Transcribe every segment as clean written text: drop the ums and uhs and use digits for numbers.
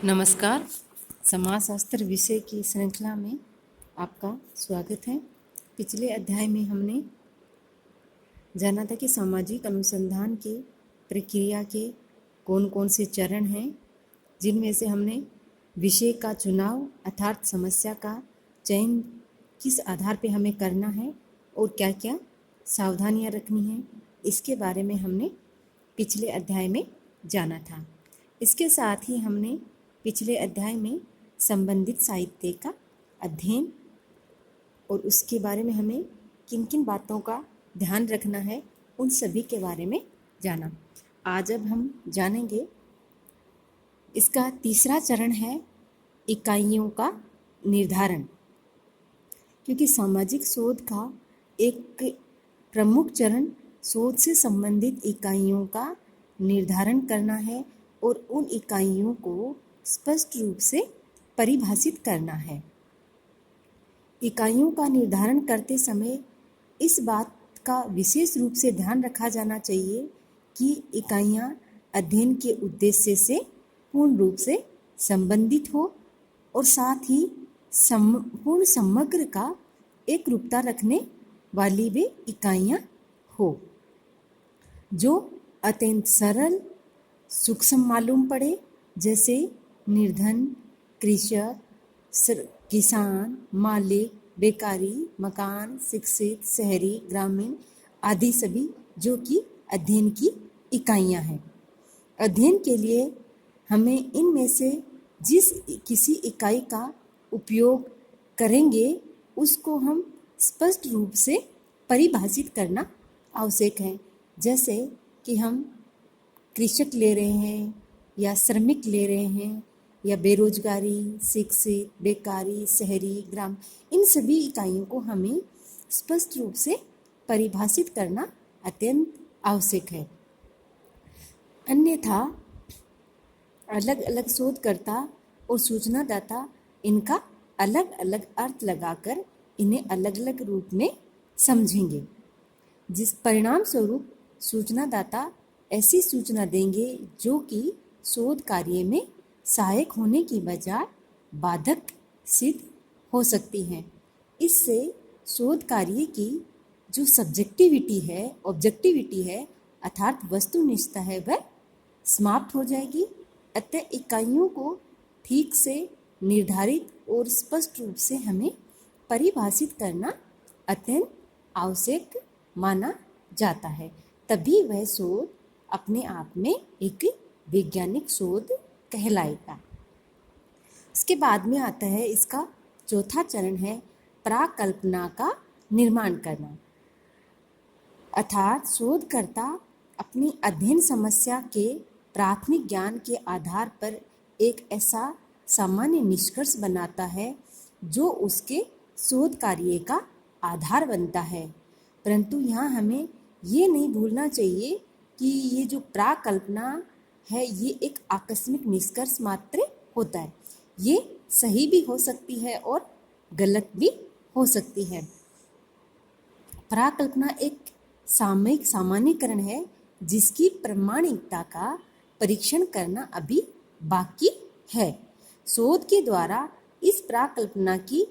नमस्कार। समाजशास्त्र विषय की श्रृंखला में आपका स्वागत है। पिछले अध्याय में हमने जाना था कि सामाजिक अनुसंधान की प्रक्रिया के कौन कौन से चरण हैं, जिनमें से हमने विषय का चुनाव अर्थात समस्या का चयन किस आधार पे हमें करना है और क्या क्या सावधानियां रखनी हैं, इसके बारे में हमने पिछले अध्याय में जाना था। इसके साथ ही हमने पिछले अध्याय में संबंधित साहित्य का अध्ययन और उसके बारे में हमें किन किन बातों का ध्यान रखना है, उन सभी के बारे में जाना। आज अब हम जानेंगे इसका तीसरा चरण है इकाइयों का निर्धारण, क्योंकि सामाजिक शोध का एक प्रमुख चरण शोध से संबंधित इकाइयों का निर्धारण करना है और उन इकाइयों को स्पष्ट रूप से परिभाषित करना है। इकाइयों का निर्धारण करते समय इस बात का विशेष रूप से ध्यान रखा जाना चाहिए कि इकाइयां अध्ययन के उद्देश्य से पूर्ण रूप से संबंधित हो और साथ ही पूर्ण समग्र का एक रूपता रखने वाली वे इकाइयां हो, जो अत्यंत सरल सूक्ष्म मालूम पड़े, जैसे निर्धन, कृषक, किसान, मालिक, बेकारी, मकान, शिक्षित, शहरी, ग्रामीण आदि सभी, जो कि अध्ययन की इकाइयां हैं। अध्ययन के लिए हमें इनमें से जिस किसी इकाई का उपयोग करेंगे उसको हम स्पष्ट रूप से परिभाषित करना आवश्यक है। जैसे कि हम कृषक ले रहे हैं या श्रमिक ले रहे हैं या बेरोजगारी, शिक्षित, बेकारी, शहरी, ग्राम, इन सभी इकाइयों को हमें स्पष्ट रूप से परिभाषित करना अत्यंत आवश्यक है। अन्यथा अलग अलग शोधकर्ता और सूचनादाता इनका अलग अलग अर्थ लगाकर इन्हें अलग अलग रूप में समझेंगे, जिस परिणाम स्वरूप सूचनादाता ऐसी सूचना देंगे जो कि शोध कार्य में सहायक होने की बजाय बाधक सिद्ध हो सकती हैं। इससे शोध कार्य की जो सब्जेक्टिविटी है, ऑब्जेक्टिविटी है अर्थात वस्तुनिष्ठता है, वह समाप्त हो जाएगी। अतः इकाइयों को ठीक से निर्धारित और स्पष्ट रूप से हमें परिभाषित करना अत्यंत आवश्यक माना जाता है, तभी वह शोध अपने आप में एक वैज्ञानिक शोध कहलाएगा। इसके बाद में आता है इसका चौथा चरण है प्राकल्पना का निर्माण करना, अर्थात शोधकर्ता अपनी अध्ययन समस्या के प्राथमिक ज्ञान के आधार पर एक ऐसा सामान्य निष्कर्ष बनाता है जो उसके शोध कार्य का आधार बनता है। परंतु यहाँ हमें ये नहीं भूलना चाहिए कि ये जो प्राकल्पना है ये एक आकस्मिक निष्कर्ष मात्र होता है। ये सही भी हो सकती है और गलत भी हो सकती है। प्राकल्पना एक सामयिक सामान्यीकरण है जिसकी प्रामाणिकता का परीक्षण करना अभी बाकी है। शोध के द्वारा इस प्राकल्पना की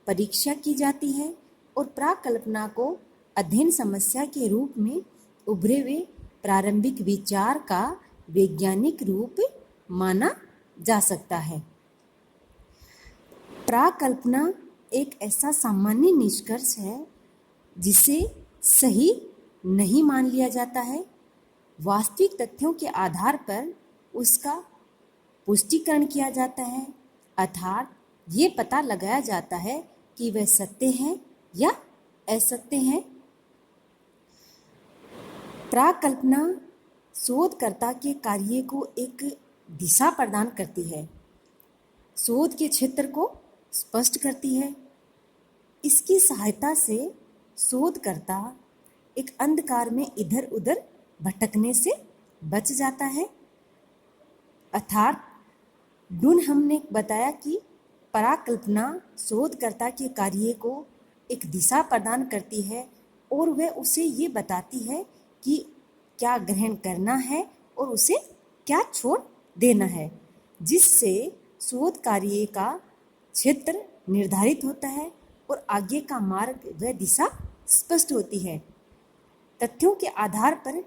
परीक्षा की जाती है और प्राकल्पना को अध्ययन समस्या के रूप में उभरे हुए प्रारंभिक विचार का वैज्ञानिक रूप माना जा सकता है। प्राकल्पना एक ऐसा सामान्य निष्कर्ष है जिसे सही नहीं मान लिया जाता है। वास्तविक तथ्यों के आधार पर उसका पुष्टिकरण किया जाता है, अर्थात ये पता लगाया जाता है कि वह सत्य है या असत्य है। प्राकल्पना शोधकर्ता के कार्य को एक दिशा प्रदान करती है, शोध के क्षेत्र को स्पष्ट करती है। इसकी सहायता से शोधकर्ता एक अंधकार में इधर उधर भटकने से बच जाता है। अर्थात हमने बताया कि प्राकल्पना शोधकर्ता के कार्य को एक दिशा प्रदान करती है और वह उसे ये बताती है कि क्या ग्रहण करना है और उसे क्या छोड़ देना है। जिससे शोध कार्य का क्षेत्र निर्धारित होता है और आगे का मार्ग व दिशा स्पष्ट होती है। तथ्यों के आधार पर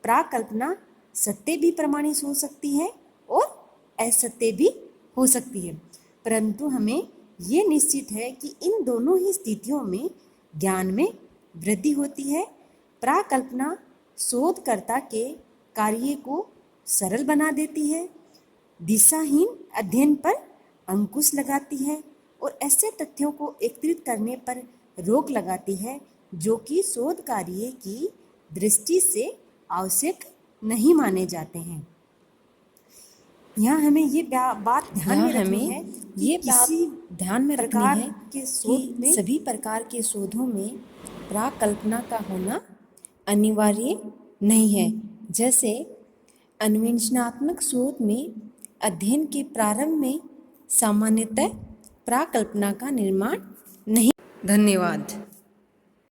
प्राकल्पना सत्य भी प्रमाणित हो सकती है और असत्य भी हो सकती है, परंतु हमें ये निश्चित है कि इन दोनों ही स्थितियों में ज्ञान में वृद्धि होती है। प्राकल्पना शोधकर्ता के कार्य को सरल बना देती है, दिशाहीन अध्ययन पर अंकुश लगाती है और ऐसे तथ्यों को एकत्रित करने पर रोक लगाती है जो कि शोध कार्य की दृष्टि से आवश्यक नहीं माने जाते हैं। यहाँ हमें ये बात ध्यान में रखनी है कि किसी ध्यान में रखनी प्रकार है के शोध में सभी प्रकार के शोधों में प्राकल्पना का होना अनिवार्य नहीं है। जैसे अन्वेषणात्मक शोध में अध्ययन के प्रारंभ में सामान्यतः प्राकल्पना का निर्माण नहीं। धन्यवाद।